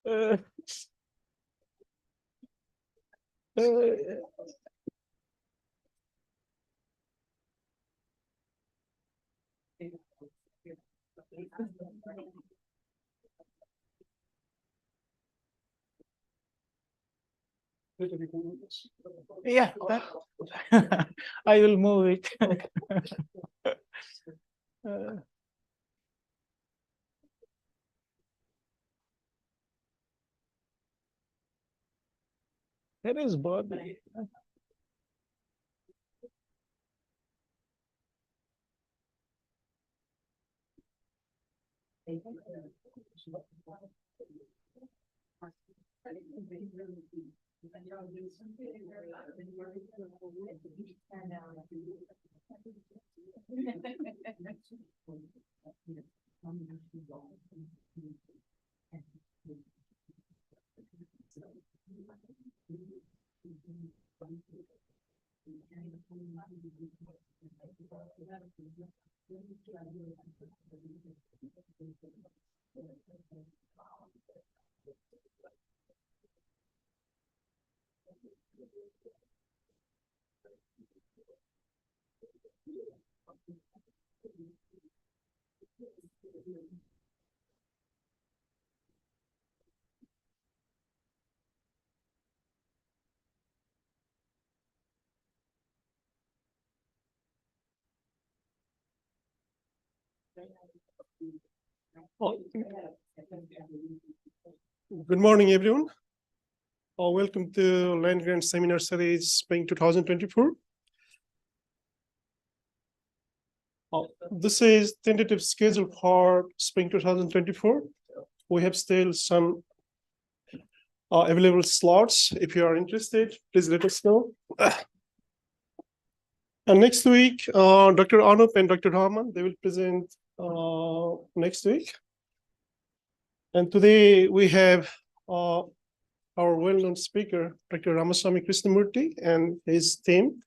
Uh, uh, yeah, I will move it. Uh, Where is Bobby? Oh, good morning, everyone. Welcome to Land Grant Seminar Series Spring 2024. This is tentative schedule for Spring 2024. We have still some available slots. If you are interested, please let us know. And next week, Dr. Anup and Dr. Rahman, they will present next week. And today we have our well-known speaker, Dr. Ramaswamy Krishnamurthy, and his team.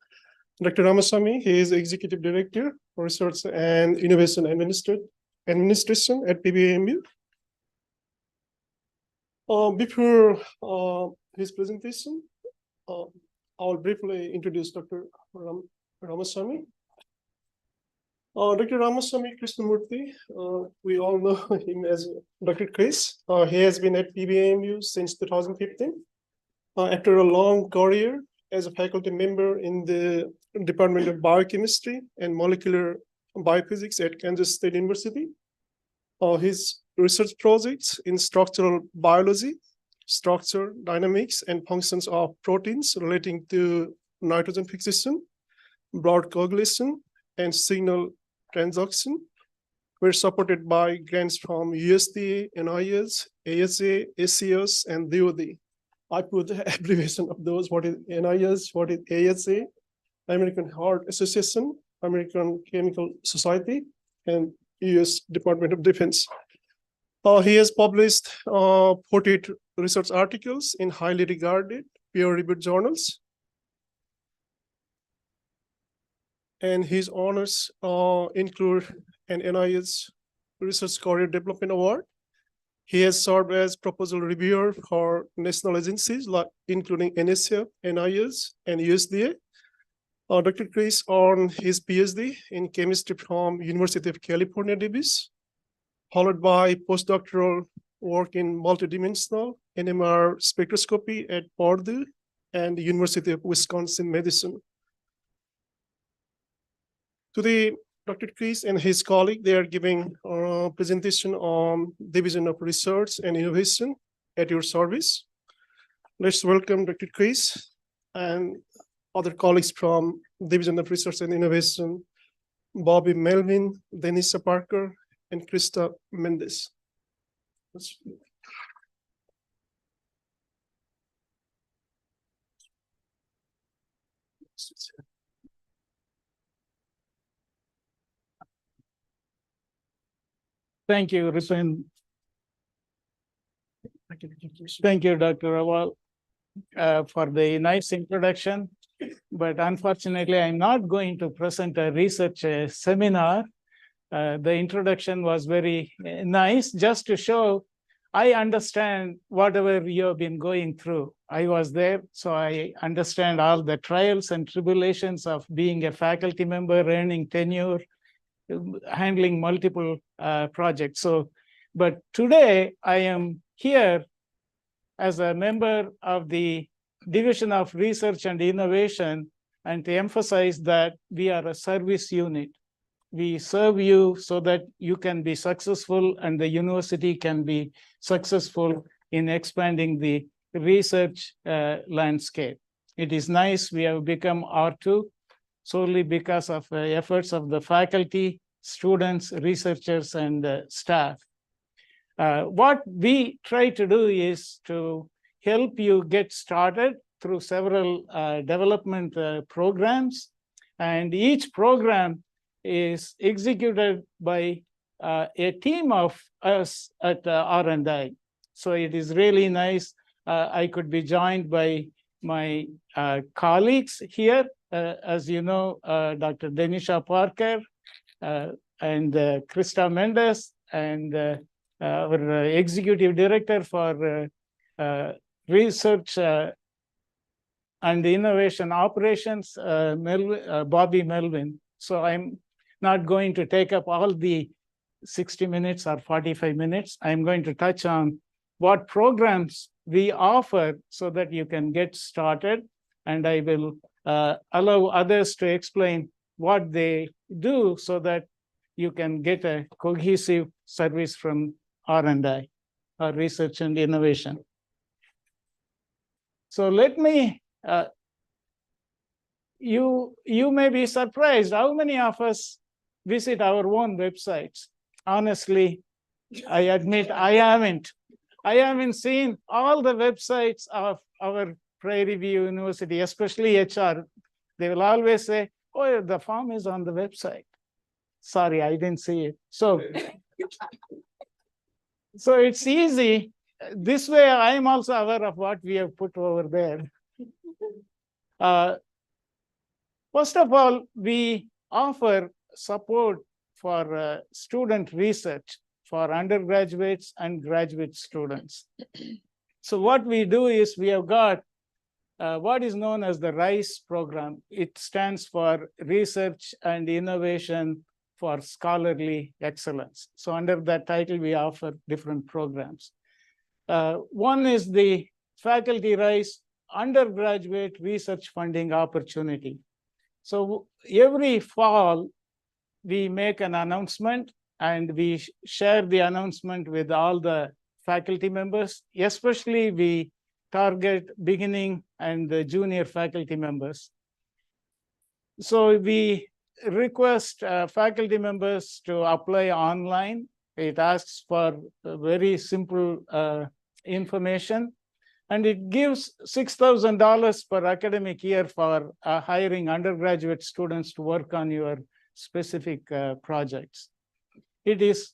Dr. Ramaswamy, he is Executive Director for Research and Innovation Administration at PBAMU. Before his presentation, I'll briefly introduce Dr. Ramaswamy. Dr. Ramaswamy Krishnamurthy, we all know him as Dr. Chris. He has been at PBAMU since 2015. After a long career as a faculty member in the Department of Biochemistry and Molecular Biophysics at Kansas State University, his research projects in structural biology, structure, dynamics, and functions of proteins relating to nitrogen fixation, blood coagulation, and signal transduction were supported by grants from USDA, NIH, ASA, ACS, and DOD. I put the abbreviation of those, what is NIH, what is ASA, American Heart Association, American Chemical Society, and US Department of Defense. He has published 48 research articles in highly regarded peer-reviewed journals. And his honors include an NIH Research Career Development Award. He has served as proposal reviewer for national agencies, including NSF, NIH, and USDA. Dr. Chris earned his PhD in chemistry from University of California, Davis, followed by postdoctoral work in multidimensional NMR spectroscopy at Purdue and the University of Wisconsin-Madison. Today, Dr. Chris and his colleague, they are giving a presentation on Division of Research and Innovation at your service. Let's welcome Dr. Chris and other colleagues from Division of Research and Innovation, Bobby Melvin, Denisa Parker, and Krista Mendes. Thank you, Ripin. Thank you, Dr. Rawal, for the nice introduction. But unfortunately, I'm not going to present a research seminar. The introduction was very nice, just to show I understand whatever you have been going through. I was there, so I understand all the trials and tribulations of being a faculty member, earning tenure, handling multiple projects. So, but today I am here as a member of the Division of Research and Innovation, and to emphasize that we are a service unit. We serve you so that you can be successful and the university can be successful in expanding the research landscape. It is nice we have become R2 solely because of efforts of the faculty, students, researchers, and staff. What we try to do is to help you get started through several development programs, and each program is executed by a team of us at R&I. So it is really nice. I could be joined by my colleagues here, as you know, Dr. Denisha Parker and Krista Mendes, and our executive director for research and innovation operations, Bobby Melvin. So I'm not going to take up all the 60 minutes or 45 minutes. I'm going to touch on what programs we offer so that you can get started, and I will allow others to explain what they do so that you can get a cohesive service from R&I, or research and innovation. So let me, you may be surprised how many of us visit our own websites. Honestly, I admit I haven't. I haven't seen all the websites of our Prairie View University, especially HR. They will always say, oh, the form is on the website. Sorry, I didn't see it. So it's easy. This way, I am also aware of what we have put over there. First of all, we offer support for student research for undergraduates and graduate students. So what we do is we have got what is known as the RISE program. It stands for Research and Innovation for Scholarly Excellence. So under that title, we offer different programs. One is the Faculty RISE Undergraduate Research Funding Opportunity. So every fall, we make an announcement, and we share the announcement with all the faculty members. Especially we target beginning and the junior faculty members. So we request faculty members to apply online. It asks for very simple information, and it gives $6,000 per academic year for hiring undergraduate students to work on your specific projects. It is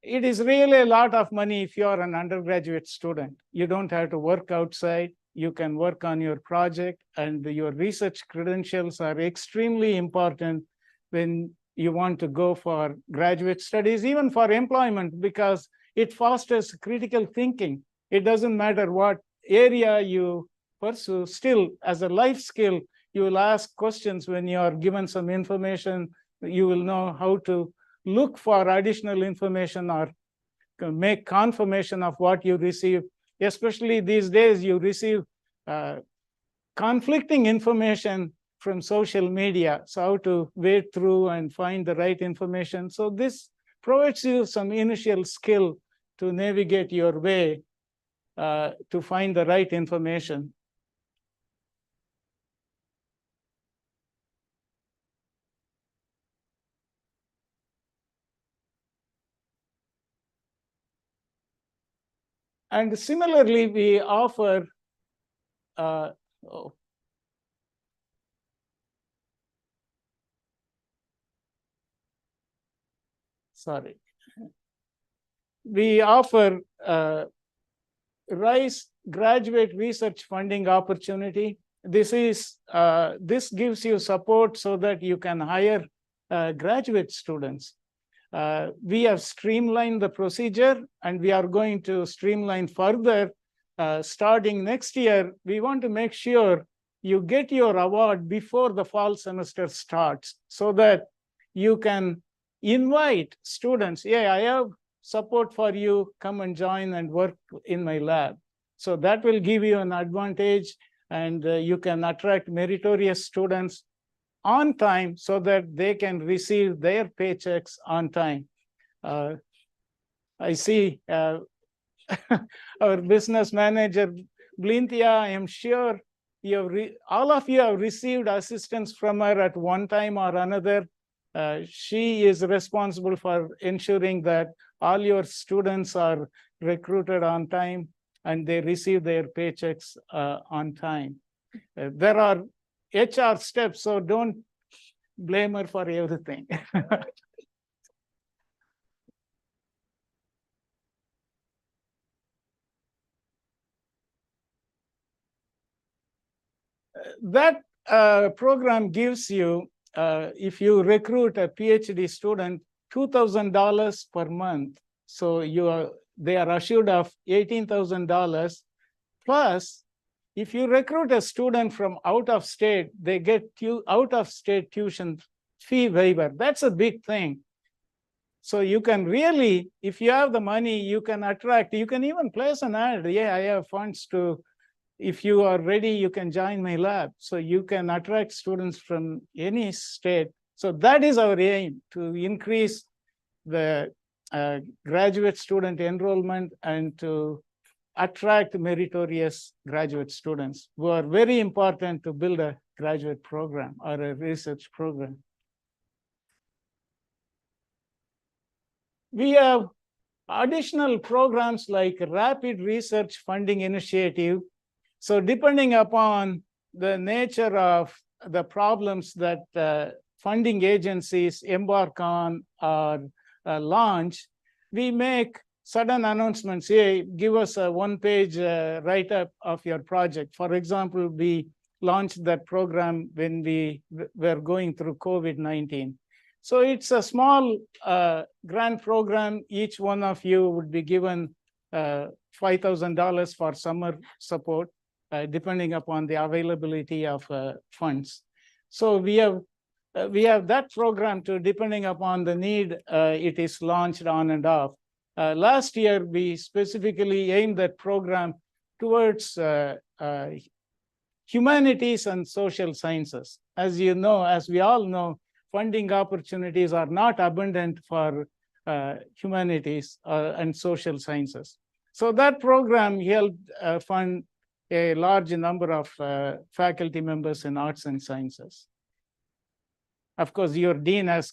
really a lot of money if you are an undergraduate student. You don't have to work outside. You can work on your project, and your research credentials are extremely important when you want to go for graduate studies, even for employment, because it fosters critical thinking. It doesn't matter what area you pursue, still as a life skill, you will ask questions when you are given some information. You will know how to look for additional information or make confirmation of what you receive. Especially these days, you receive conflicting information from social media. So how to wade through and find the right information. So this provides you some initial skill to navigate your way to find the right information. And similarly, we offer, we offer RISE Graduate Research Funding Opportunity. This gives you support so that you can hire graduate students. We have streamlined the procedure, and we are going to streamline further. Starting next year, we want to make sure you get your award before the fall semester starts, so that you can invite students. Yeah, I have support for you, come and join and work in my lab. So that will give you an advantage, and you can attract meritorious students on time so that they can receive their paychecks on time. I see our business manager, Blintia, I am sure all of you have received assistance from her at one time or another. She is responsible for ensuring that all your students are recruited on time and they receive their paychecks on time. There are HR steps, so don't blame her for everything. That program gives you, if you recruit a PhD student, $2,000 per month. So they are assured of $18,000. Plus, if you recruit a student from out of state, they get out of state tuition fee waiver. That's a big thing. So you can really, if you have the money, you can attract, you can even place an ad. Yeah, I have funds to, if you are ready, you can join my lab. So you can attract students from any state. So that is our aim, to increase the graduate student enrollment and to attract meritorious graduate students who are very important to build a graduate program or a research program. We have additional programs like Rapid Research Funding Initiative. So depending upon the nature of the problems that funding agencies embark on or launch, we make sudden announcements. Hey, give us a one-page write-up of your project. For example, we launched that program when we were going through COVID-19. So it's a small grant program. Each one of you would be given $5,000 for summer support, depending upon the availability of funds. So we have that program too, depending upon the need, it is launched on and off. Last year, we specifically aimed that program towards humanities and social sciences. As you know, as we all know, funding opportunities are not abundant for humanities and social sciences. So that program helped fund a large number of faculty members in arts and sciences. Of course, your dean has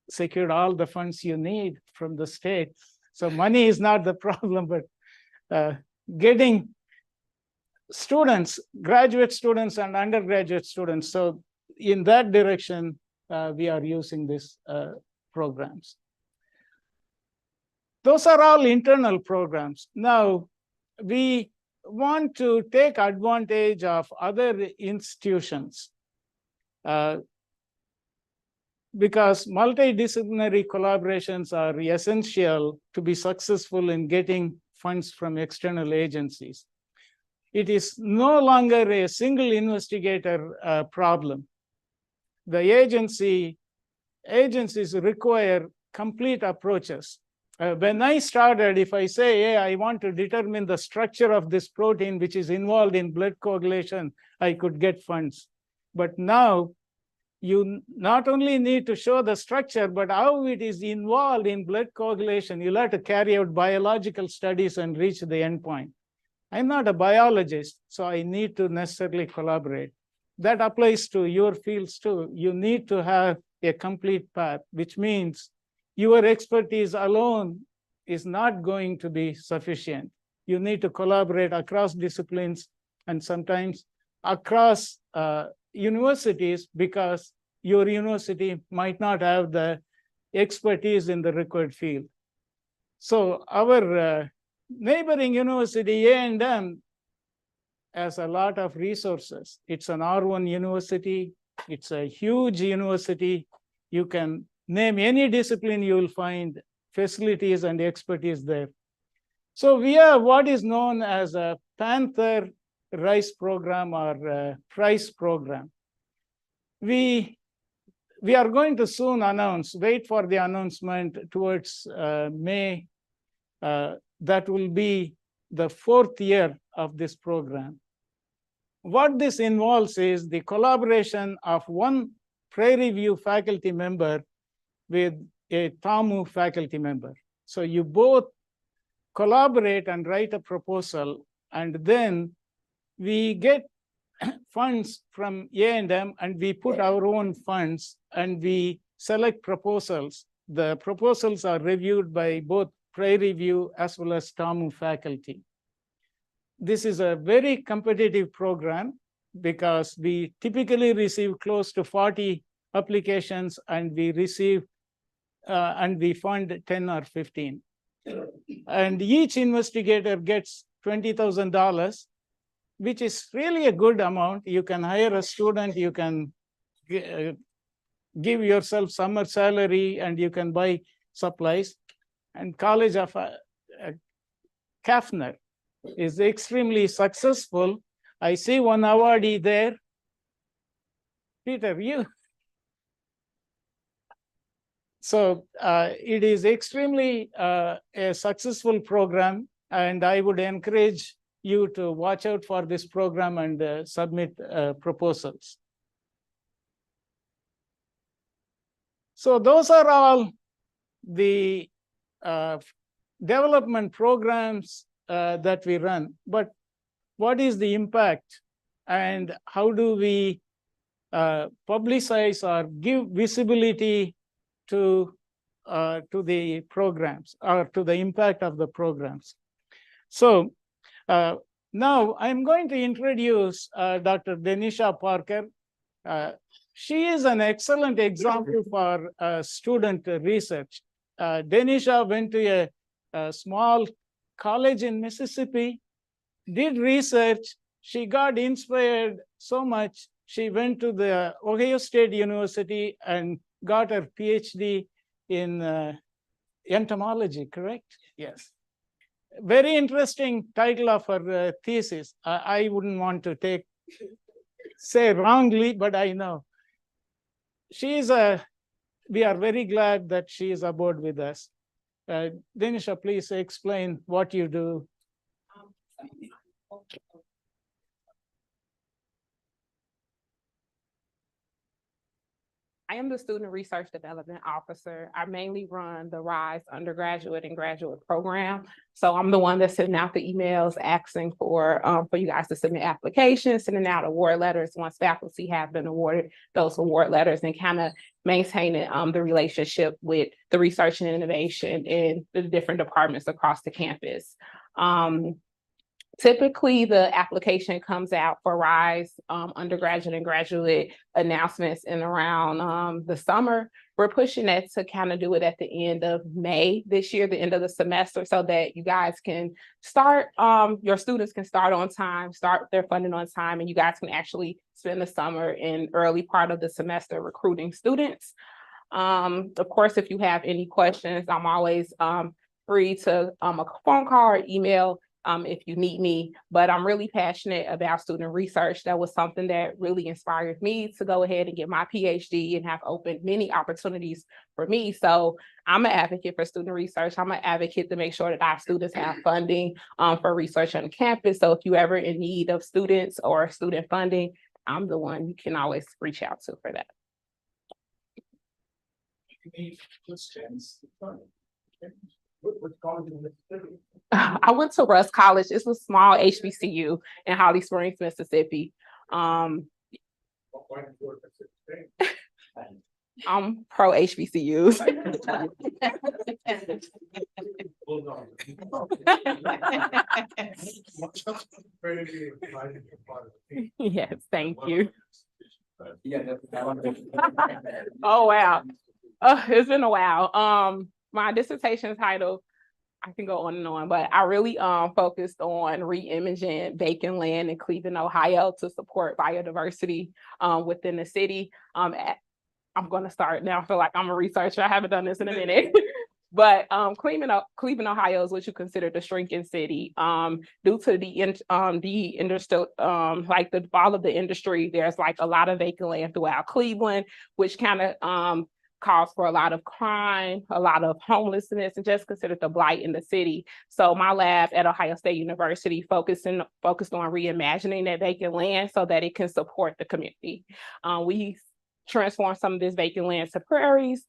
secured all the funds you need from the state. So money is not the problem, but getting students, graduate students and undergraduate students. So in that direction, we are using these programs. Those are all internal programs. Now, we want to take advantage of other institutions because multidisciplinary collaborations are essential to be successful in getting funds from external agencies. It is no longer a single investigator problem. The agencies require complete approaches. When I started, if I say, hey, I want to determine the structure of this protein which is involved in blood coagulation, I could get funds. But now, you not only need to show the structure, but how it is involved in blood coagulation. You'll have to carry out biological studies and reach the endpoint. I'm not a biologist, so I need to necessarily collaborate. That applies to your fields too. You need to have a complete path, which means your expertise alone is not going to be sufficient. You need to collaborate across disciplines and sometimes across universities, because your university might not have the expertise in the required field. So our neighboring university, A&M, has a lot of resources. It's an R1 university. It's a huge university. You can name any discipline, you will find facilities and expertise there. So we have what is known as a Panther RISE program or PRICE program. We are going to soon announce, wait for the announcement towards May. That will be the 4th year of this program. What this involves is the collaboration of one Prairie View faculty member with a TAMU faculty member. So you both collaborate and write a proposal, and then we get funds from A&M and we put our own funds and we select proposals. The proposals are reviewed by both Prairie View as well as TAMU faculty. This is a very competitive program because we typically receive close to 40 applications and we receive and we fund 10 or 15. And each investigator gets $20,000, which is really a good amount. You can hire a student, you can give yourself summer salary, and you can buy supplies. And College of Kaffner is extremely successful. I see one awardee there. Peter, you. So it is extremely a successful program, and I would encourage you to watch out for this program and submit proposals. So those are all the development programs that we run. But what is the impact, and how do we publicize or give visibility to the programs or to the impact of the programs? So now I'm going to introduce Dr. Denisha Parker. She is an excellent example for student research. Denisha went to a small college in Mississippi, did research. She got inspired so much, she went to the Ohio State University and got her PhD in entomology, correct? Yes. Very interesting title of her thesis. I wouldn't want to say wrongly, but I know. We are very glad that she is aboard with us. Denisha, please explain what you do. I am the Student Research Development Officer. I mainly run the RISE undergraduate and graduate program. So I'm the one that's sending out the emails asking for you guys to submit applications, sending out award letters once faculty have been awarded those award letters, and kind of maintaining the relationship with the research and innovation in the different departments across the campus. Typically, the application comes out for RISE undergraduate and graduate announcements in around the summer. We're pushing that to kind of do it at the end of May this year, the end of the semester, so that you guys can start, your students can start on time, start their funding on time, and you guys can actually spend the summer in early part of the semester recruiting students. Of course, if you have any questions, I'm always free to a phone call or email if you need me, but I'm really passionate about student research. That was something that really inspired me to go ahead and get my PhD and have opened many opportunities for me. So I'm an advocate for student research. I'm an advocate to make sure that our students have funding for research on campus. So if you ever in need of students or student funding, I'm the one you can always reach out to for that. Any questions? Which college in Mississippi? I went to Russ College. It's a small HBCU in Holly Springs, Mississippi. I'm pro HBCUs. Yes, thank you. Oh, wow. It's been a while. My dissertation title, I can go on and on, but I really focused on re-imaging vacant land in Cleveland, Ohio to support biodiversity within the city. I'm I'm gonna start now. I feel like I'm a researcher. I haven't done this in a minute. But Cleveland, Ohio is what you consider the shrinking city. Due to the industry, like the fall of the industry, there's like a lot of vacant land throughout Cleveland, which kind of calls for a lot of crime, a lot of homelessness, and just considered the blight in the city. So my lab at Ohio State University focused on reimagining that vacant land so that it can support the community. We transformed some of this vacant land to prairies,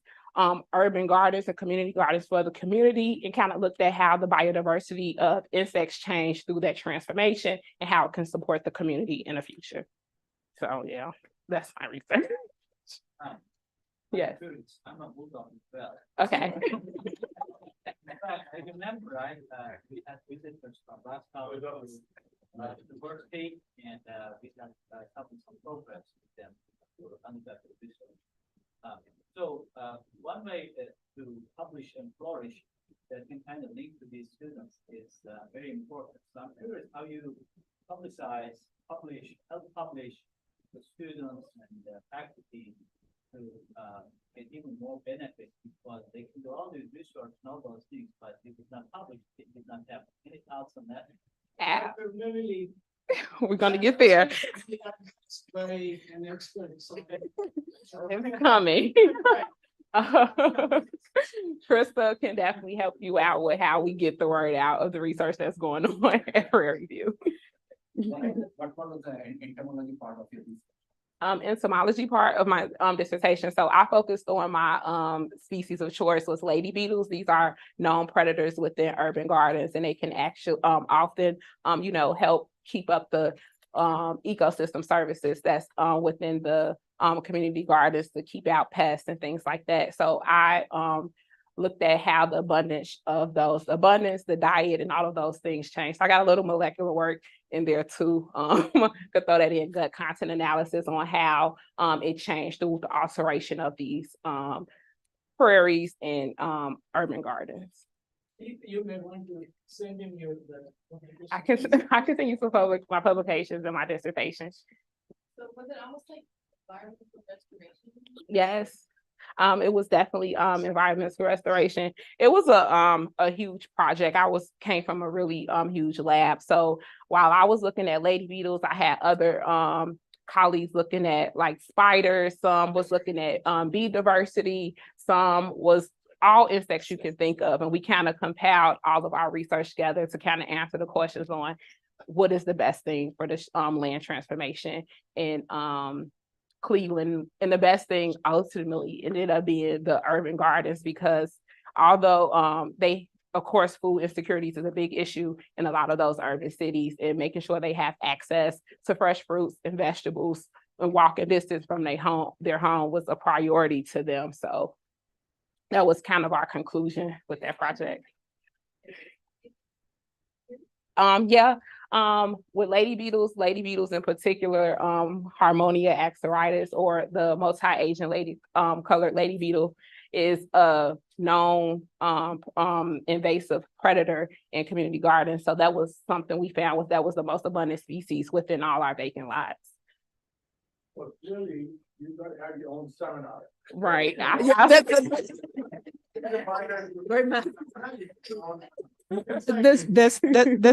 urban gardens and community gardens for the community, and kind of looked at how the biodiversity of insects changed through that transformation and how it can support the community in the future. So yeah, that's my research. Yes. I'm a bulldog as well. Okay. In fact, I remember we had visitors from last time to the birthday, and we had some progress with them for undergraduate research. So one way to publish and flourish that can kind of link to these students is very important. So I'm curious how you help publish the students and faculty to get even more benefit, because they can do all these research and all those things, but if it's not published, it did not happen. Any thoughts on that? We're gonna get there. It's coming. Trista can definitely help you out with how we get the word out of the research that's going on at Prairie View. What was the entomology part of your research? Entomology part of my dissertation. So I focused on my species of choice was lady beetles. These are known predators within urban gardens, and they can actually often help keep up the ecosystem services that's within the community gardens to keep out pests and things like that. So I looked at how the abundance, the diet, and all of those things changed. So I got a little molecular work in there too. Could throw that in, gut content analysis on how it changed through the alteration of these prairies and urban gardens. You may want to send in your. I can send you some my publications and my dissertations. So was it almost like environmental restoration? Yes. It was definitely environmental restoration. It was a huge project. Came from a really huge lab. So while I was looking at lady beetles, I had other colleagues looking at like spiders. Some was looking at bee diversity. Some was all insects you can think of. And we kind of compiled all of our research together to kind of answer the questions on what is the best thing for this land transformation in Cleveland. And the best thing ultimately ended up being the urban gardens, because although they, of course, food insecurities is a big issue in a lot of those urban cities, and making sure they have access to fresh fruits and vegetables and walking distance from their home was a priority to them. So that was kind of our conclusion with that project. With lady beetles in particular, Harmonia axaritis, or the multi-agent colored lady beetle, is a known invasive predator in community gardens. So that was something we found that was the most abundant species within all our vacant lots. Well, clearly, you got to have your own seminar. Right. That's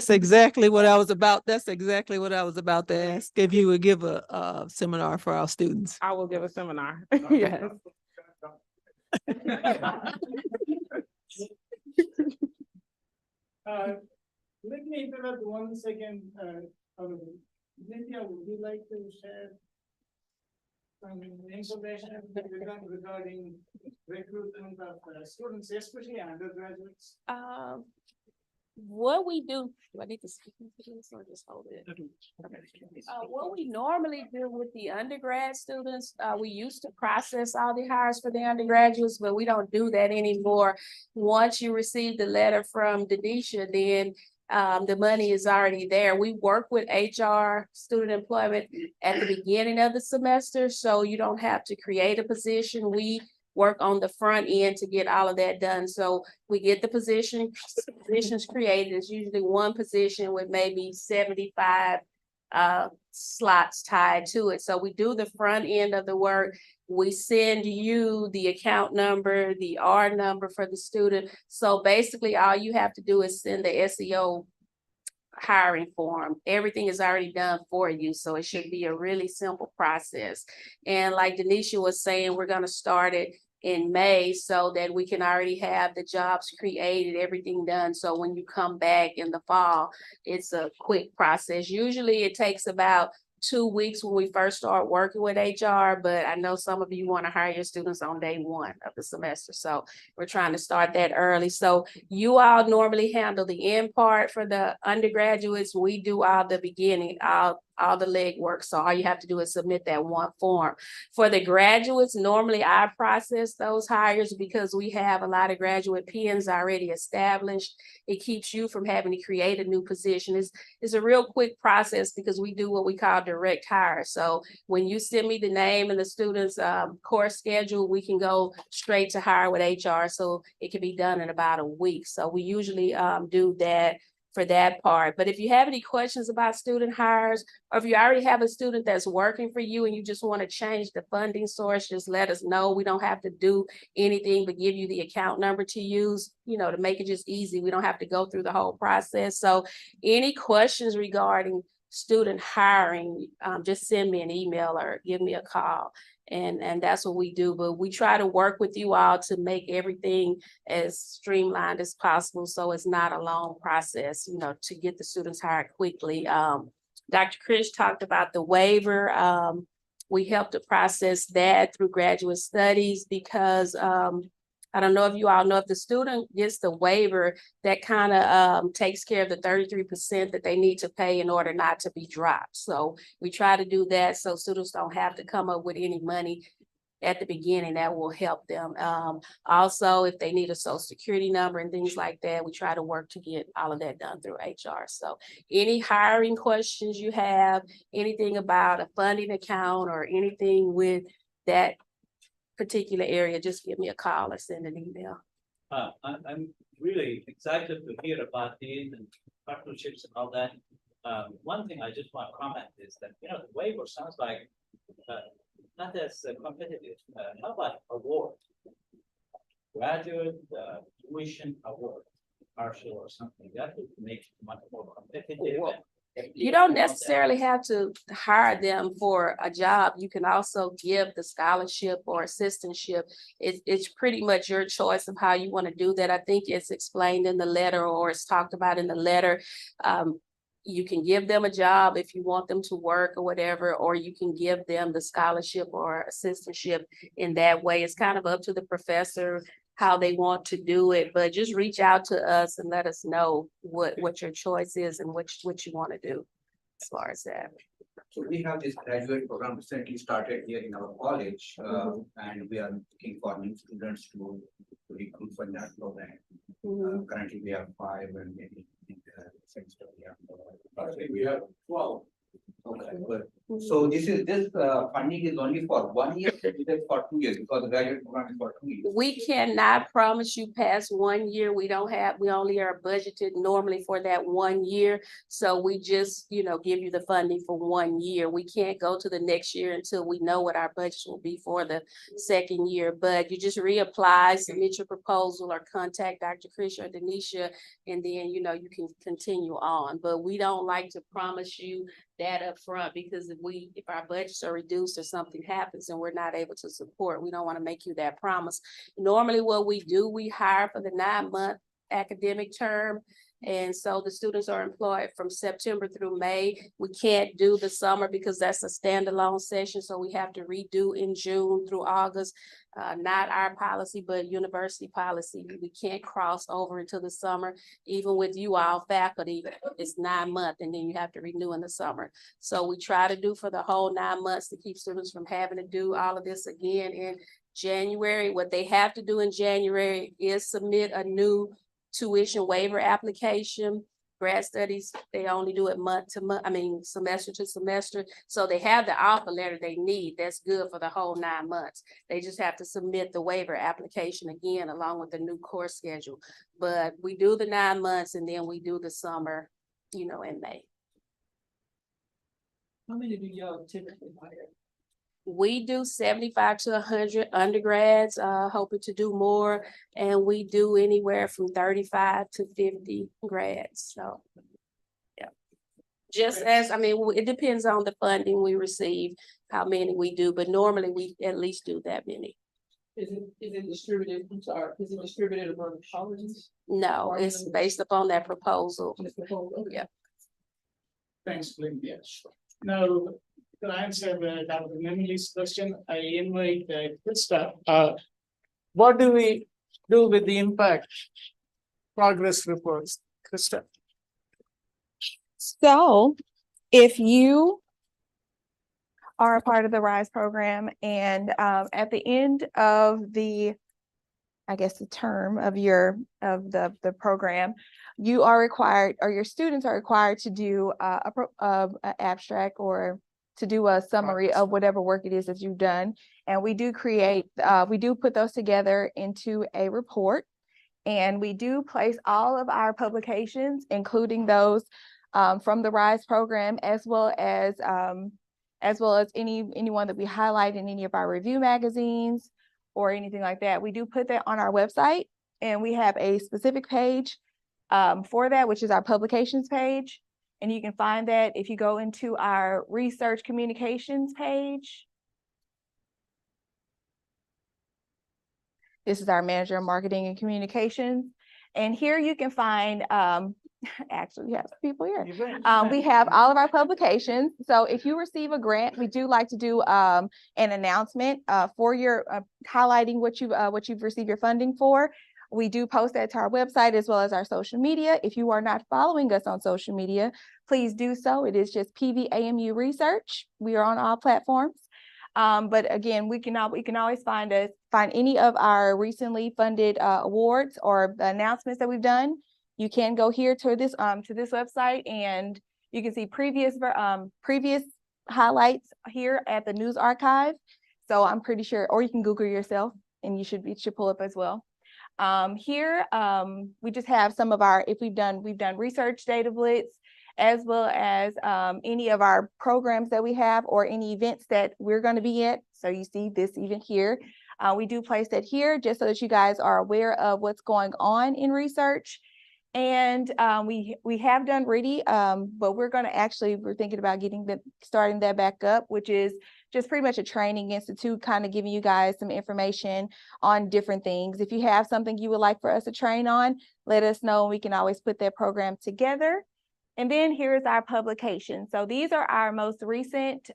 exactly what I was about. That's exactly what I was about to ask, if you would give a seminar for our students. I will give a seminar. Yes. Let me interrupt 1 second. Nithya, would you like to share some information regarding recruitment of students, especially undergraduates? What we do I need to speak into this or just hold it? What we normally do with the undergrad students, we used to process all the hires for the undergraduates, but we don't do that anymore. Once you receive the letter from Denisha, then the money is already there. We work with HR, student employment, at the beginning of the semester, so you don't have to create a position. We work on the front end to get all of that done. So we get the positions created. It's usually one position with maybe 75 slots tied to it. So we do the front end of the work. We send you the account number, the R number for the student. So basically, all you have to do is send the SEO hiring form. Everything is already done for you, so it should be a really simple process. And like Denisha was saying, we're gonna start it in May so that we can already have the jobs created, everything done. So when you come back in the fall, it's a quick process. Usually it takes about 2 weeks when we first start working with HR, but I know some of you want to hire your students on day one of the semester. So we're trying to start that early. So you all normally handle the end part for the undergraduates. We do all the beginning, all the legwork. So all you have to do is submit that one form. For the graduates, normally I process those hires because we have a lot of graduate PNs already established. It keeps you from having to create a new position. It's a real quick process because we do what we call direct hire. So when you send me the name and the student's course schedule, we can go straight to hire with HR. So it can be done in about a week. So we usually do that for that part. But if you have any questions about student hires, or if you already have a student that's working for you and you just want to change the funding source, just let us know. We don't have to do anything but give you the account number to use, to make it just easy. We don't have to go through the whole process. So any questions regarding student hiring, just send me an email or give me a call. And that's what we do. But we try to work with you all to make everything as streamlined as possible. So it's not a long process, to get the students hired quickly. Dr. Chris talked about the waiver. We help to process that through graduate studies because I don't know if you all know, if the student gets the waiver, that kind of takes care of the 33% that they need to pay in order not to be dropped. So we try to do that so students don't have to come up with any money at the beginning. That will help them. Also, if they need a social security number and things like that, we try to work to get all of that done through HR. So any hiring questions you have, anything about a funding account or anything with that particular area, just give me a call or send an email. I'm really excited to hear about these and partnerships and all that. One thing I just want to comment is that, the waiver sounds like not as competitive. How about award? Graduate tuition award, partial or something, that would make it much more competitive. You don't necessarily have to hire them for a job. You can also give the scholarship or assistantship. It's pretty much your choice of how you want to do that. I think it's explained in the letter or it's talked about in the letter. You can give them a job if you want them to work or whatever, or you can give them the scholarship or assistantship in that way. It's kind of up to the professor how they want to do it, but just reach out to us and let us know what your choice is and what you want to do as far as that. So we have this graduate program recently started here in our college, and we are looking for new students to recruit for that program. Currently we have 5 and maybe in the semester we have 12. Okay, good. So this funding is only for 1 year, it is for 2 years because the graduate program is for 2 years. We cannot promise you past 1 year. We only are budgeted normally for that 1 year. So we just, give you the funding for 1 year. We can't go to the next year until we know what our budget will be for the second year. But you just reapply, submit your proposal or contact Dr. Chris or Denisha, and then, you can continue on. But we don't like to promise you that up front because if our budgets are reduced or something happens and we're not able to support, we don't want to make you that promise. Normally what we do, we hire for the 9-month academic term. And so the students are employed from September through May. We can't do the summer because that's a standalone session. So we have to redo in June through August. Not our policy, but university policy. We can't cross over into the summer. Even with you all faculty, it's 9 months and then you have to renew in the summer. So we try to do for the whole 9 months to keep students from having to do all of this again in January. What they have to do in January is submit a new tuition waiver application. Grad studies, they only do it month to month, semester to semester. So they have the offer letter they need. That's good for the whole 9 months. They just have to submit the waiver application again, along with the new course schedule. But we do the 9 months and then we do the summer, in May. How many do y'all typically hire? We do 75 to 100 undergrads, hoping to do more, and we do anywhere from 35 to 50 grads, so. Yeah. Just as, I mean, it depends on the funding we receive, how many we do, but normally we at least do that many. Is it distributed, I'm sorry, is it distributed among colleges? No, it's based upon that proposal. Yeah. Thanks, Lynn. Yes. Now, to answer Dr. Emily's question, I invite Krista. What do we do with the impact progress reports, Krista? So if you are a part of the RISE program and at the end of the, I guess, the term of the program, you are required, or your students are required to do an abstract or to do a summary of whatever work it is that you've done. And we do put those together into a report. And we do place all of our publications, including those from the RISE program, as well as anyone that we highlight in any of our review magazines or anything like that. We do put that on our website, and we have a specific page for that, which is our publications page. And you can find that if you go into our research communications page. This is our manager of marketing and communications. And here you can find, actually we have people here. We have all of our publications. So if you receive a grant, we do like to do an announcement for your highlighting what you've received your funding for. We do post that to our website as well as our social media. If you are not following us on social media, please do so. It is just PVAMU Research. We are on all platforms. But again, we can always find any of our recently funded awards or the announcements that we've done. You can go here to this website, and you can see previous highlights here at the news archive. So I'm pretty sure, or you can Google yourself, and it should pull up as well. Here we just have some of our, we've done research data blitz, as well as any of our programs that we have or any events that we're going to be at. So you see this event here. We do place that here just so that you guys are aware of what's going on in research. And we have done RIDI, but we're thinking about starting that back up, which is just pretty much a training institute, kind of giving you guys some information on different things. If you have something you would like for us to train on, let us know. We can always put that program together. And then here's our publication. So these are our most recent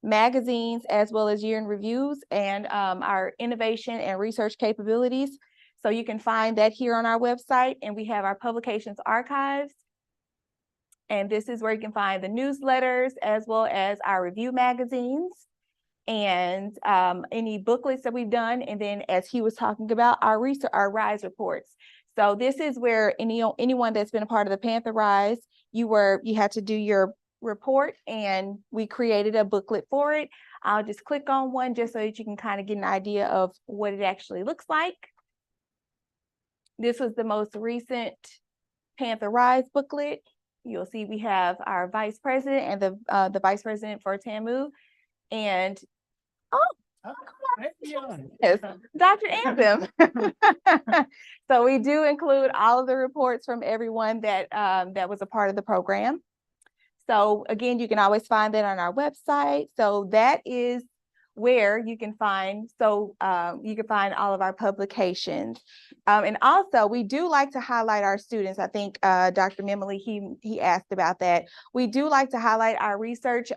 magazines, as well as year-end reviews and our innovation and research capabilities. So you can find that here on our website, and we have our publications archives. And this is where you can find the newsletters, as well as our review magazines and any booklets that we've done. And then, as he was talking about, our RISE reports. So this is where anyone that's been a part of the Panther RISE, you had to do your report, and we created a booklet for it. I'll just click on one just so that you can kind of get an idea of what it actually looks like. This was the most recent Panther RISE booklet. You'll see we have our vice president and the vice president for TAMU. And yes, Dr. Anthem. So we do include all of the reports from everyone that was a part of the program. So again, you can always find that on our website. So that is where you can find all of our publications. And also, we do like to highlight our students. I think Dr. Memoli, he asked about that. We do like to highlight our research,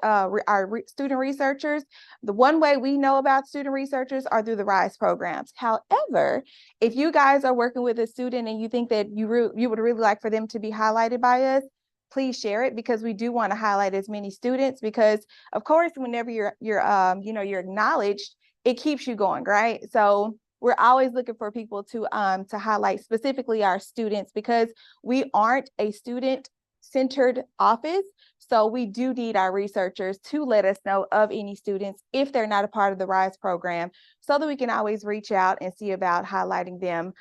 student researchers. The one way we know about student researchers are through the RISE programs. However, if you guys are working with a student and you think that you would really like for them to be highlighted by us, please share it, because we do want to highlight as many students, because of course, whenever you're acknowledged, it keeps you going, right? So we're always looking for people to highlight specifically our students, because we aren't a student-centered office. So we do need our researchers to let us know of any students if they're not a part of the RISE program, so that we can always reach out and see about highlighting them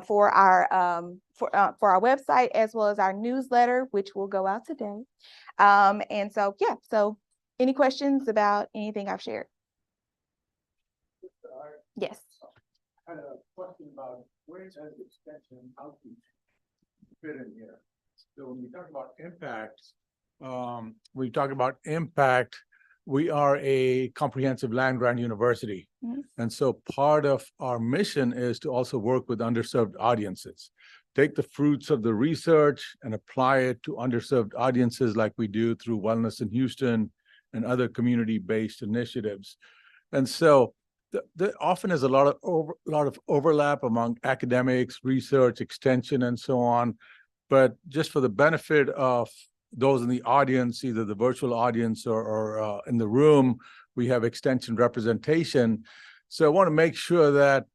for our website, as well as our newsletter, which will go out today. And so, yeah, so any questions about anything I've shared? Yes. Had a question about where does extension outreach fit in here? So when we talk about impact, we are a comprehensive land grant university. Mhm. And so part of our mission is to also work with underserved audiences. Take the fruits of the research and apply it to underserved audiences like we do through Wellness in Houston and other community-based initiatives. And so there often is a lot of overlap among academics, research, extension, and so on. But just for the benefit of those in the audience, either the virtual audience or in the room, we have extension representation. So I want to make sure that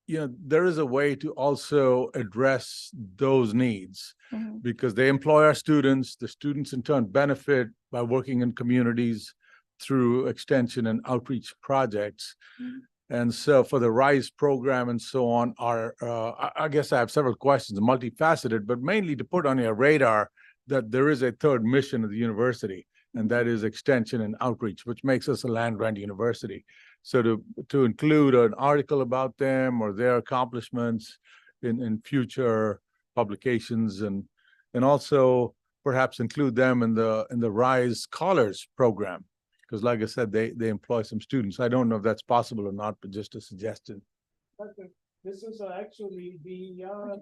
there is a way to also address those needs Mhm. because they employ our students. The students in turn benefit by working in communities through extension and outreach projects. Mhm. And so for the RISE program and so on, I guess I have several questions, multifaceted, but mainly to put on your radar that there is a third mission of the university, and that is extension and outreach, which makes us a land-grant university. So to include an article about them or their accomplishments in future publications and also perhaps include them in the RISE Scholars program. Because like I said, they employ some students. I don't know if that's possible or not, but just a suggestion. This is actually, we are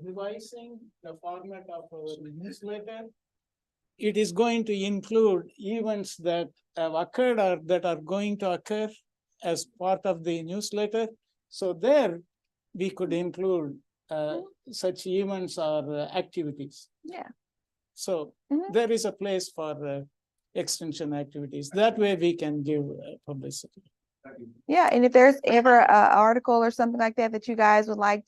revising the format of our newsletter. It is going to include events that have occurred or that are going to occur as part of the newsletter. So there we could include such events or activities. Yeah. So Mhm. there is a place for extension activities. That way we can give publicity. Yeah, and if there's ever an article or something like that that you guys would like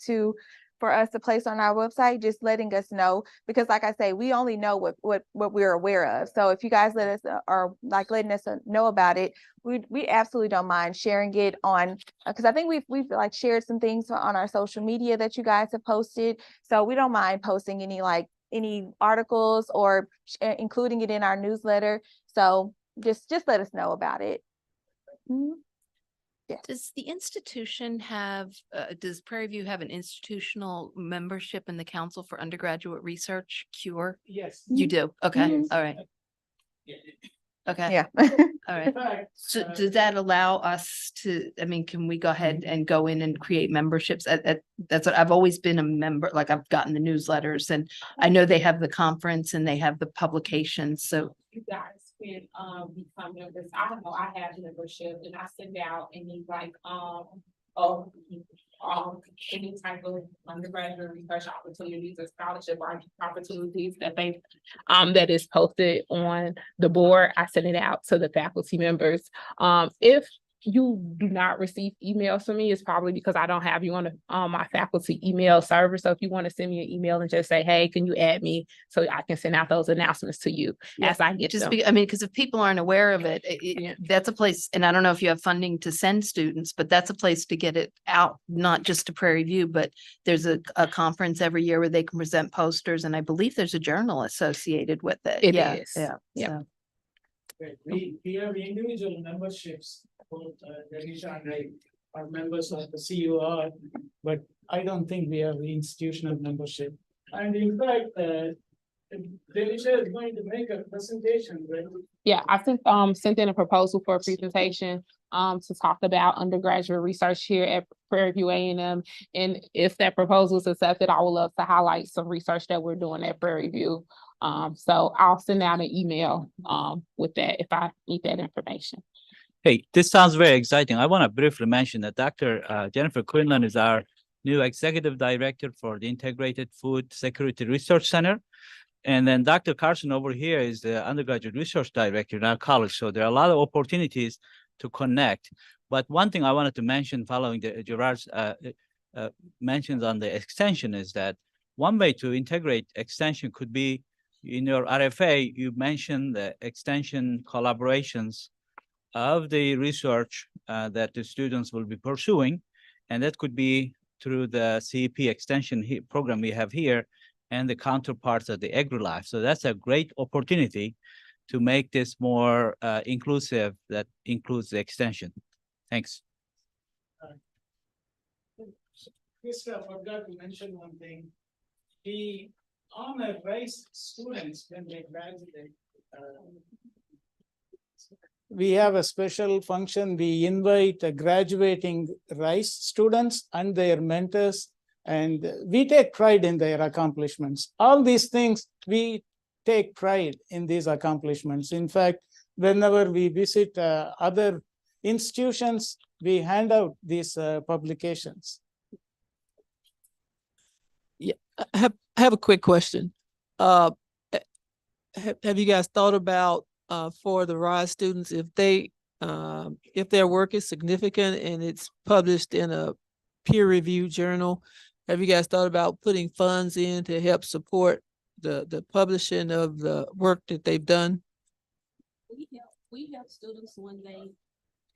for us to place on our website, just letting us know, because like I say, we only know what we're aware of. So if you guys let us or like letting us know about it, we absolutely don't mind sharing it on, because I think we've like shared some things on our social media that you guys have posted. So we don't mind posting any articles or including it in our newsletter. So just let us know about it. Mhm. Does the institution have, does Prairie View have an institutional membership in the Council for Undergraduate Research, CURE? Yes. You do? Okay, Mhm. all right. Okay, Yeah. all right. So does that allow us to, I mean, can we go ahead and go in and create memberships? That's what I've always been a member, like I've gotten the newsletters and I know they have the conference and they have the publications, so. You guys can become members. I know I have membership and I send out any any type of undergraduate research opportunities or scholarship opportunities that is posted on the board. I send it out to the faculty members. If you do not receive emails from me, it's probably because I don't have you on my faculty email server. So if you want to send me an email and just say, hey, can you add me so I can send out those announcements to you as I get them. I mean, because if people aren't aware of it, that's a place, and I don't know if you have funding to send students, but that's a place to get it out, not just to Prairie View, but there's a conference every year where they can present posters, and I believe there's a journal associated with it. It Yeah, is. Yeah. Yep. So. We have individual memberships, both Denisha and I are members of the CUR, but I don't think we have institutional membership. And in fact, Denisha is going to make a presentation, right? Yeah, I sent in a proposal for a presentation to talk about undergraduate research here at Prairie View A&M. And if that proposal is accepted, I would love to highlight some research that we're doing at Prairie View. So I'll send out an email with that if I need that information. Hey, this sounds very exciting. I want to briefly mention that Dr. Jennifer Quinlan is our new executive director for the Integrated Food Security Research Center. And then Dr. Carson over here is the undergraduate research director in our college. So there are a lot of opportunities to connect. But one thing I wanted to mention following Gerard's mentions on the extension is that one way to integrate extension could be in your RFA, you mentioned the extension collaborations of the research that the students will be pursuing. And that could be through the CEP extension program we have here and the counterparts of the AgriLife. So that's a great opportunity to make this more inclusive, that includes the extension. Thanks. Krista forgot to mention one thing. We honor Rice students when they graduate. We have a special function. We invite graduating Rice students and their mentors, and we take pride in their accomplishments. All these things, we take pride in these accomplishments. In fact, whenever we visit other institutions, we hand out these publications. I have a quick question. Have you guys thought about for the RISE students, if their work is significant and it's published in a peer-reviewed journal, have you guys thought about putting funds in to help support the publishing of the work that they've done? We help students when they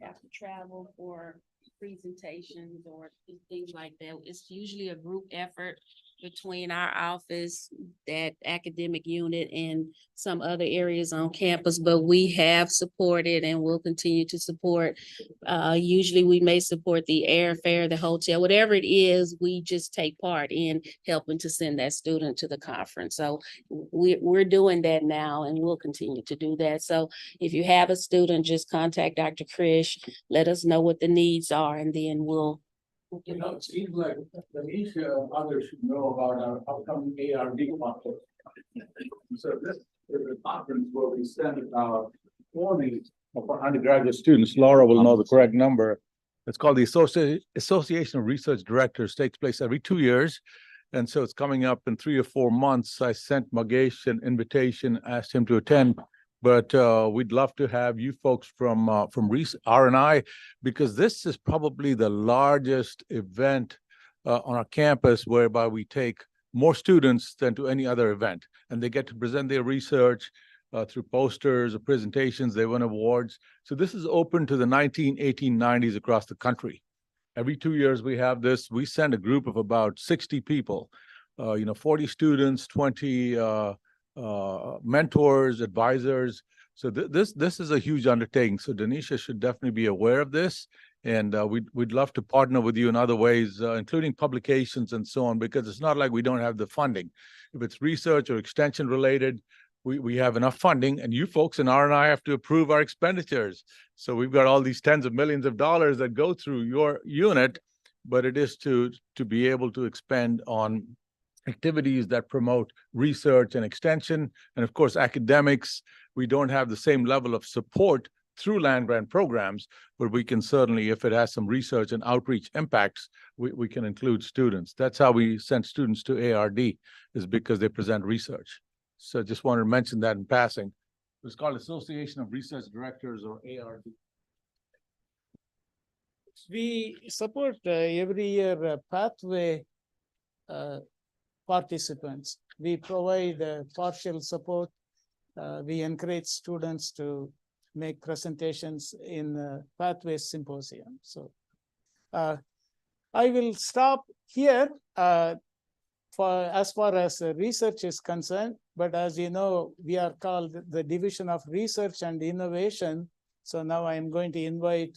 have to travel for presentations or things like that. It's usually a group effort between our office, that academic unit, and some other areas on campus, but we have supported and will continue to support. Usually we may support the airfare, the hotel, whatever it is, we just take part in helping to send that student to the conference. So we're doing that now and we'll continue to do that. So if you have a student, just contact Dr. Krish, let us know what the needs are, and then we'll. You know, it seems like Tanisha and others should know about our upcoming ARD conference. So this is a conference where we send our 20 of our undergraduate students. Laura will know the correct number. It's called the Association of Research Directors. Takes place every 2 years. And so it's coming up in 3 or 4 months. I sent Magesh an invitation, asked him to attend. But we'd love to have you folks from R&I, because this is probably the largest event on our campus whereby we take more students than to any other event. And they get to present their research through posters or presentations. They win awards. So this is open to the 1990s across the country. Every 2 years we have this. We send a group of about 60 people, 40 students, 20 mentors, advisors. So this is a huge undertaking. So Danisha should definitely be aware of this. And we'd love to partner with you in other ways, including publications and so on, because it's not like we don't have the funding. If it's research or extension related, we have enough funding, and you folks in R&I have to approve our expenditures. So we've got all these tens of millions of dollars that go through your unit, but it is to be able to expend on activities that promote research and extension. And of course, academics, we don't have the same level of support through land grant programs, but we can certainly, if it has some research and outreach impacts, we can include students. That's how we send students to ARD, is because they present research. So just wanted to mention that in passing. It's called Association of Research Directors, or ARD. We support every year pathway participants. We provide partial support. We encourage students to make presentations in Pathways Symposium. So I will stop here as far as research is concerned. But as you know, we are called the Division of Research and Innovation. So now I am going to invite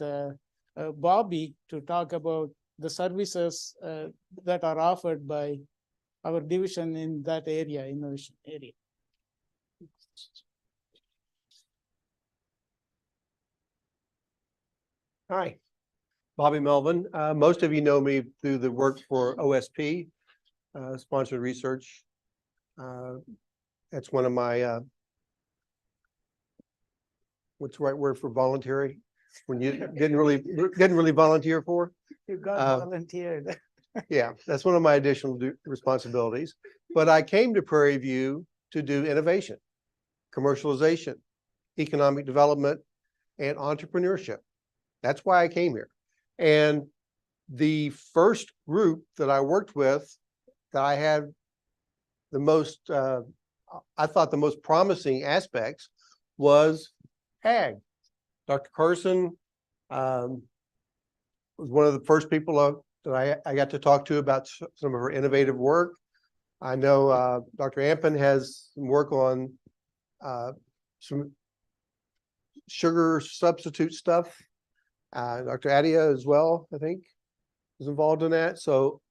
Bobby to talk about the services that are offered by our division in that area, innovation area. Hi, Bobby Melvin. Most of you know me through the work for OSP, sponsored research. That's one of my, what's the right word for voluntary? When you didn't really volunteer for? You got volunteered. Yeah, that's one of my additional responsibilities. But I came to Prairie View to do innovation, commercialization, economic development, and entrepreneurship. That's why I came here. And the first group that I worked with that I had the most, I thought the most promising aspects was HAG. Dr. Carson was one of the first people that I got to talk to about some of her innovative work. I know Dr. Ampin has some work on some sugar substitute stuff. Dr. Adia as well, I think, is involved in that. So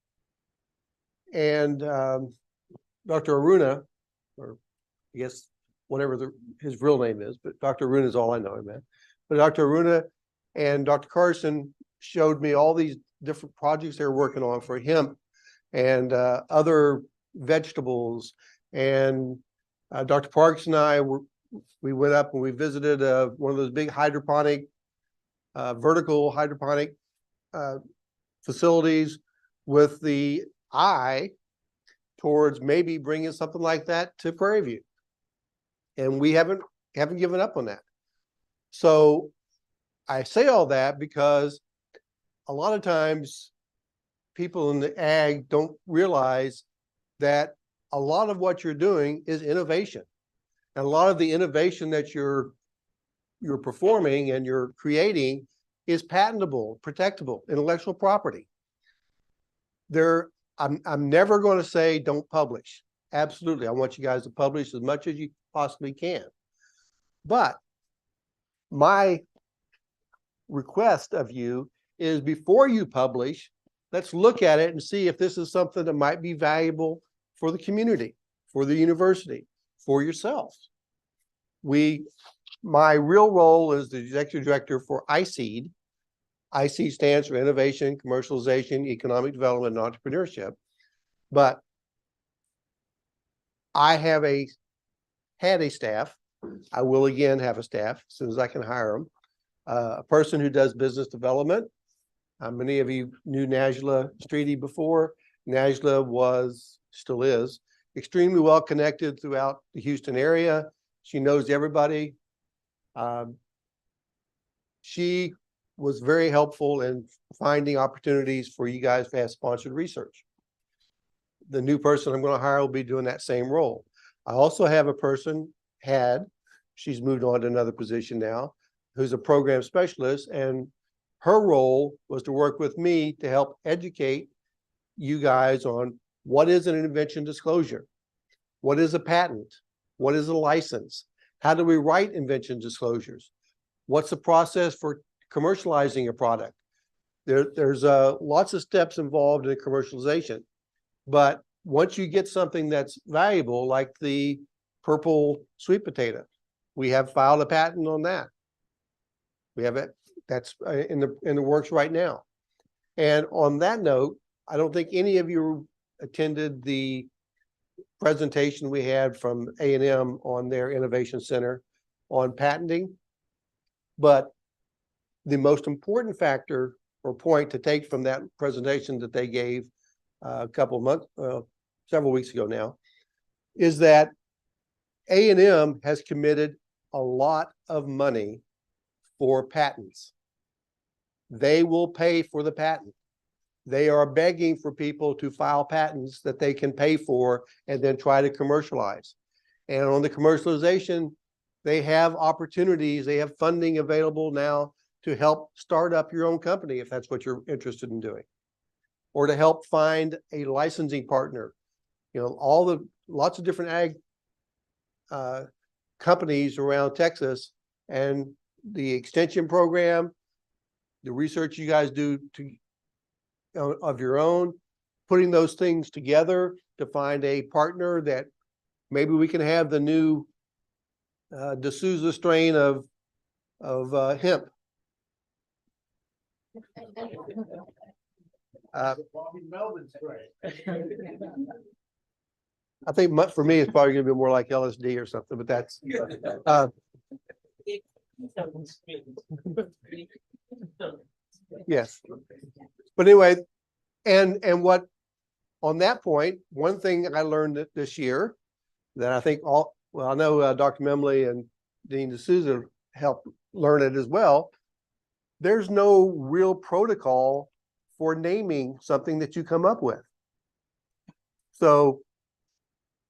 And Dr. Aruna, or I guess whatever his real name is, but Dr. Aruna is all I know him as. But Dr. Aruna and Dr. Carson showed me all these different projects they were working on for hemp and other vegetables. And Dr. Parks and I we went up and we visited one of those big hydroponic, vertical hydroponic facilities with the eye towards maybe bringing something like that to Prairie View. And we haven't given up on that. So I say all that because a lot of times people in the ag don't realize that a lot of what you're doing is innovation. And a lot of the innovation that you're performing and you're creating is patentable, protectable, intellectual property. I'm never going to say don't publish. Absolutely. I want you guys to publish as much as you possibly can. But my request of you is before you publish, let's look at it and see if this is something that might be valuable for the community, for the university, for yourself. My real role is the executive director for ISEED. ISEED stands for Innovation, Commercialization, Economic Development, and Entrepreneurship. But I have had a staff. I will again have a staff as soon as I can hire them. A person who does business development. Many of you knew Najla Streety before. Najla still is, extremely well connected throughout the Houston area. She knows everybody. She was very helpful in finding opportunities for you guys to have sponsored research. The new person I'm going to hire will be doing that same role. I also have a person, she's moved on to another position now, who's a program specialist, and her role was to work with me to help educate you guys on what is an invention disclosure, what is a patent, what is a license, how do we write invention disclosures, what's the process for commercializing a product. There's lots of steps involved in commercialization, but once you get something that's valuable, like the purple sweet potato, we have filed a patent on that. We have it. That's in the works right now. And on that note, I don't think any of you attended the presentation we had from A&M on their innovation center on patenting. But the most important factor or point to take from that presentation that they gave several weeks ago now, is that A&M has committed a lot of money for patents. They will pay for the patent. They are begging for people to file patents that they can pay for and then try to commercialize. And on the commercialization, they have opportunities, they have funding available now to help start up your own company if that's what you're interested in doing, or to help find a licensing partner. You know, lots of different ag companies around Texas, and the extension program, the research you guys do of your own, putting those things together to find a partner that maybe we can have the new D'Souza strain of hemp. I think for me, it's probably going to be more like LSD or something, but that's yes. But anyway, and what on that point, one thing I learned this year that I think I know Dr. Memley and Dean D'Souza helped learn it as well. There's no real protocol for naming something that you come up with. So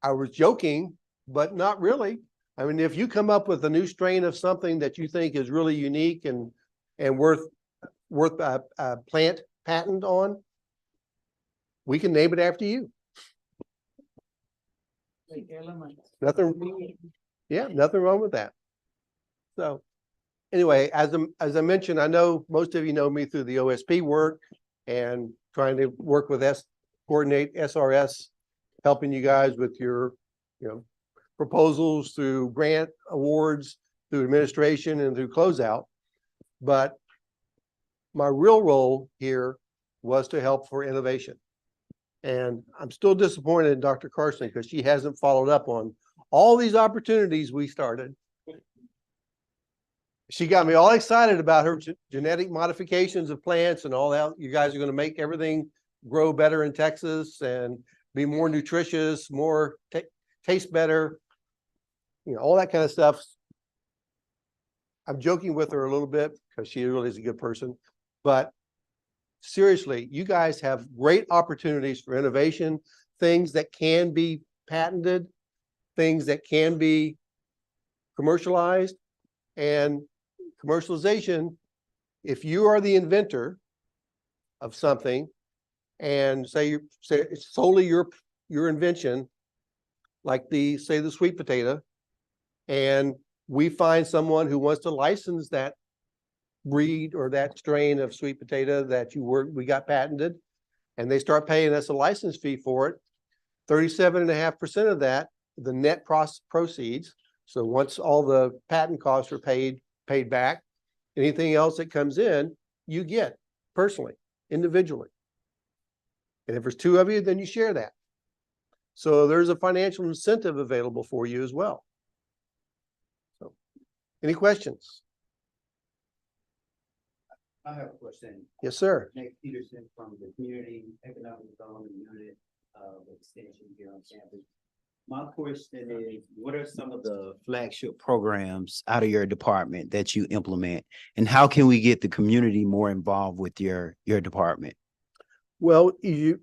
I was joking, but not really. I mean, if you come up with a new strain of something that you think is really unique and worth a plant patent on, we can name it after you. Nothing. Yeah, nothing wrong with that. So anyway, as I mentioned, I know most of you know me through the OSP work and trying to work with coordinate SRS, helping you guys with your, proposals through grant awards, through administration and through closeout. But my real role here was to help for innovation. And I'm still disappointed in Dr. Carson because she hasn't followed up on all these opportunities we started. She got me all excited about her genetic modifications of plants and all that. You guys are going to make everything grow better in Texas and be more nutritious, more taste better, all that kind of stuff. I'm joking with her a little bit because she really is a good person, but seriously, you guys have great opportunities for innovation, things that can be patented, things that can be commercialized, and commercialization. If you are the inventor of something and say it's solely your invention, like the sweet potato, and we find someone who wants to license that breed or that strain of sweet potato that we got patented, and they start paying us a license fee for it, 37.5% of that, the net proceeds. So once all the patent costs are paid back, anything else that comes in, you get personally, individually. And if there's two of you, then you share that. So there's a financial incentive available for you as well. So, any questions? I have a question. Yes, sir. Nick Peterson from the Community Economic Development Unit of Extension here on campus. My question is, what are some of the flagship programs out of your department that you implement? And how can we get the community more involved with your department? Well,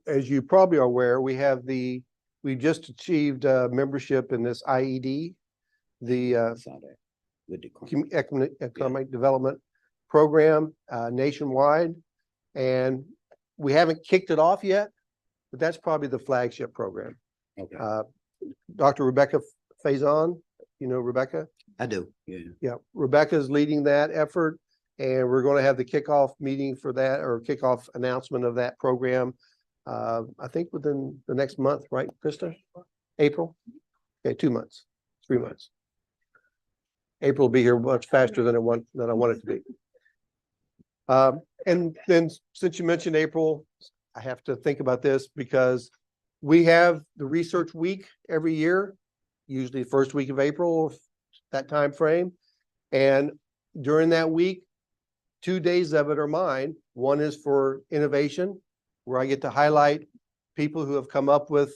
as you probably are aware, we just achieved membership in this IED, the Economic Development Program nationwide. And we haven't kicked it off yet, but that's probably the flagship program. Okay. Dr. Rebecca Faison, Rebecca? I do, yeah. Yeah, Rebecca's leading that effort, and we're going to have the kickoff meeting for that, or kickoff announcement of that program. I think within the next month, right, Krista? April? Okay, 2 months, 3 months. April will be here much faster than I want it to be. And then since you mentioned April, I have to think about this because we have the research week every year, usually the first week of April, that time frame. And during that week, 2 days of it are mine. One is for innovation, where I get to highlight people who have come up with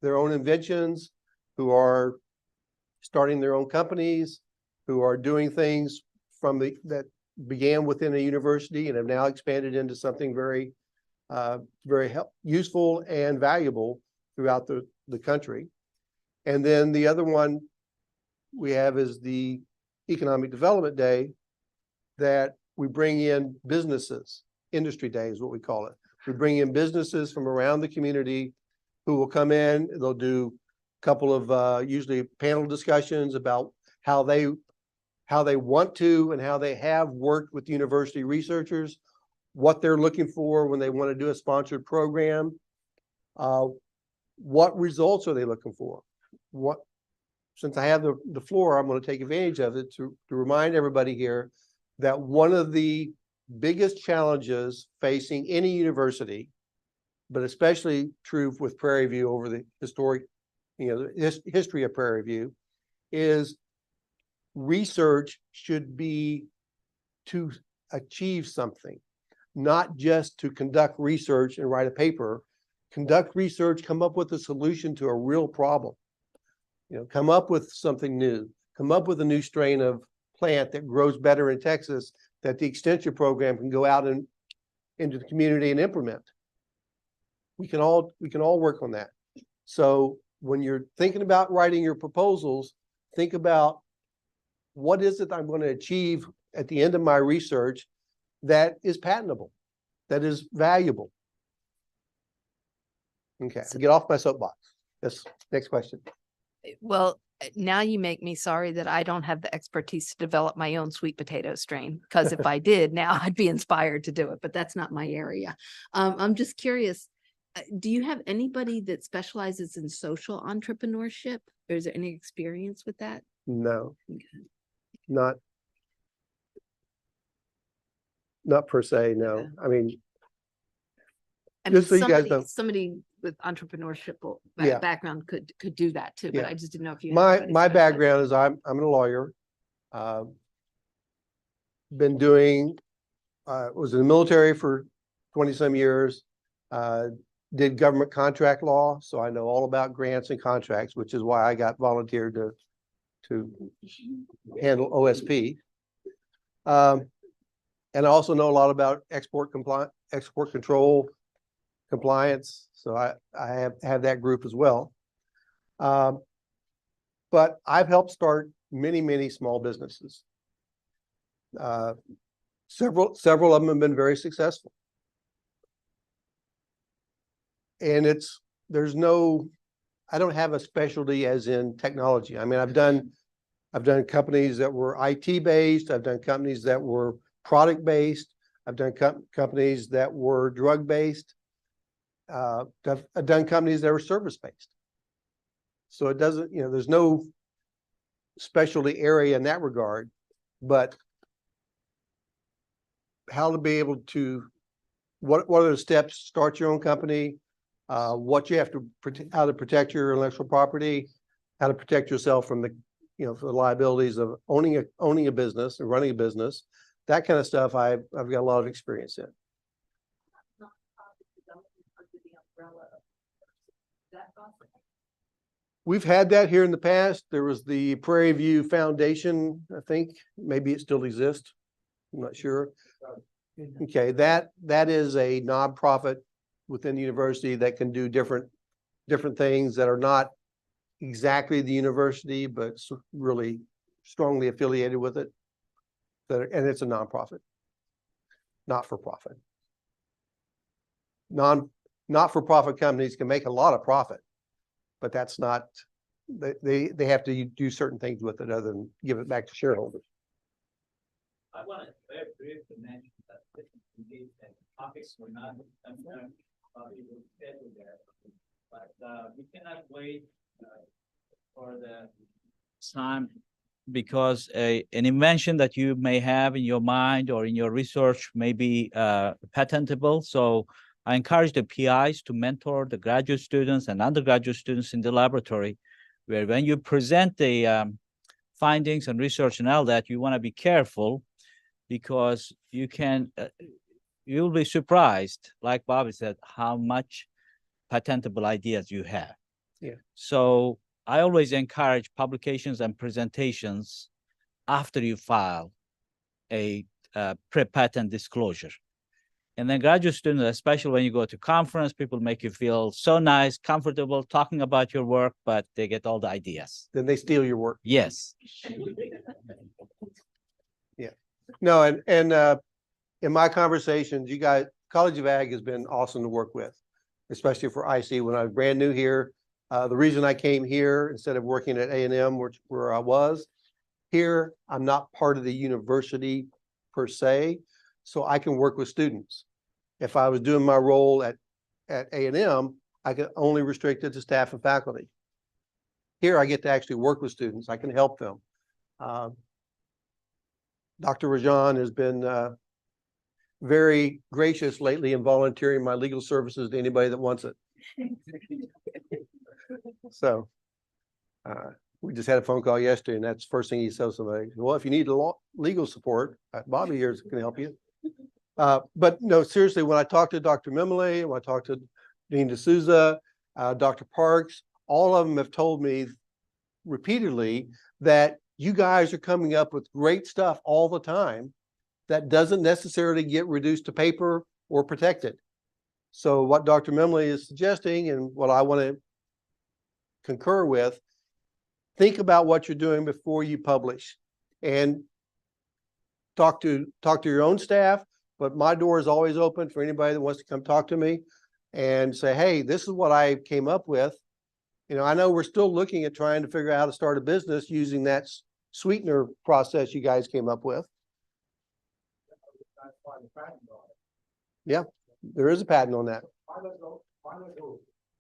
their own inventions, who are starting their own companies, who are doing things that began within a university and have now expanded into something very, very useful and valuable throughout the country. And then the other one we have is the Economic Development Day, that we bring in businesses. Industry Day is what we call it. We bring in businesses from around the community who will come in. They'll do a couple of usually panel discussions about how they want to and how they have worked with university researchers, what they're looking for when they want to do a sponsored program. What results are they looking for? Since I have the floor, I'm going to take advantage of it to remind everybody here that one of the biggest challenges facing any university, but especially true with Prairie View over the history of Prairie View, is research should be to achieve something, not just to conduct research and write a paper. Conduct research, come up with a solution to a real problem. Come up with something new, come up with a new strain of plant that grows better in Texas that the extension program can go out and into the community and implement. We can all work on that. So when you're thinking about writing your proposals, think about what is it I'm going to achieve at the end of my research that is patentable, that is valuable. Okay, so get off my soapbox. Yes, next question. Well, now you make me sorry that I don't have the expertise to develop my own sweet potato strain, because if I did, now I'd be inspired to do it, but that's not my area. I'm just curious, do you have anybody that specializes in social entrepreneurship? Or is there any experience with that? No, Okay. not per se, no. Okay. I mean, I mean, Just so you guys know. somebody with entrepreneurship Yeah. background could do that too, but Yeah. I just didn't know if you. had my anybody my specialized. background is I'm a lawyer. Been doing, was in the military for 20-some years. Did government contract law, so I know all about grants and contracts, which is why I got volunteered to handle OSP. And I also know a lot about export control compliance, so I have that group as well. But I've helped start many small businesses. Several of them have been very successful. And I don't have a specialty as in technology. I mean, I've done companies that were IT based. I've done companies that were product based. I've done companies that were drug based. I've done companies that were service based. So it doesn't, there's no specialty area in that regard, but how to be able to, what are the steps to start your own company? What you have to, how to protect your intellectual property, how to protect yourself from the, for the liabilities of owning a business and running a business, that kind of stuff. I've got a lot of experience in. We've had that here in the past. There was the Prairie View Foundation, I think, maybe it still exists. I'm not sure. Okay, that is a nonprofit within the university that can do different things that are not exactly the university, but really strongly affiliated with it. And it's a nonprofit, not for profit. Not for profit companies can make a lot of profit, but that's not, they have to do certain things with it other than give it back to shareholders. I want to very briefly mention that indeed the topics were not confirmed, we will schedule there, but we cannot wait for the time, because an invention that you may have in your mind or in your research may be patentable. So I encourage the PIs to mentor the graduate students and undergraduate students in the laboratory, where when you present the findings and research and all that, you want to be careful, because you'll be surprised, like Bobby said, how much patentable ideas you have. Yeah. So I always encourage publications and presentations after you file a pre-patent disclosure. And then graduate students, especially when you go to conference, people make you feel so nice, comfortable talking about your work, but they get all the ideas. Then they steal your work. Yes. Yeah. No, and in my conversations, you guys, College of Ag has been awesome to work with, especially for IC. When I was brand new here, the reason I came here instead of working at A&M, where I was, here, I'm not part of the university per se, so I can work with students. If I was doing my role at A&M, I could only restrict it to staff and faculty. Here, I get to actually work with students. I can help them. Dr. Rajan has been very gracious lately in volunteering my legal services to anybody that wants it. So we just had a phone call yesterday, and that's the first thing he says to somebody. Well, if you need legal support, Bobby here can help you. But no, seriously, when I talked to Dr. Mimile, when I talked to Dean D'Souza, Dr. Parks, all of them have told me repeatedly that you guys are coming up with great stuff all the time that doesn't necessarily get reduced to paper or protected. So what Dr. Mimile is suggesting, and what I want to concur with, think about what you're doing before you publish, and talk to your own staff. But my door is always open for anybody that wants to come talk to me and say, hey, this is what I came up with. I know we're still looking at trying to figure out how to start a business using that sweetener process you guys came up with. Yeah, there is a patent on that.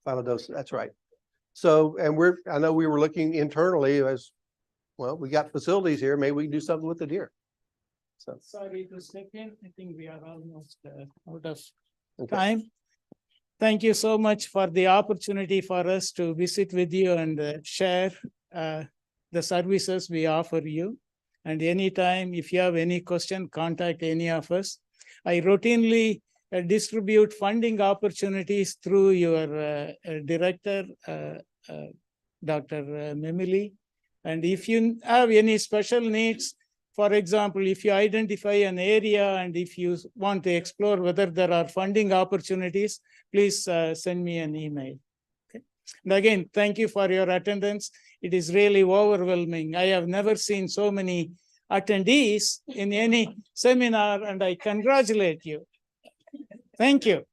Final dose, that's right. So, and I know we were looking internally as, well, we got facilities here, maybe we can do something with the deer. So, Sorry to step in. I think we are almost out of okay. time. Thank you so much for the opportunity for us to visit with you and share the services we offer you. And anytime, if you have any question, contact any of us. I routinely distribute funding opportunities through your director, Dr. Memili. And if you have any special needs, for example, if you identify an area and if you want to explore whether there are funding opportunities, please send me an email. Okay. And again, thank you for your attendance. It is really overwhelming. I have never seen so many attendees in any seminar, and I congratulate you. Thank you.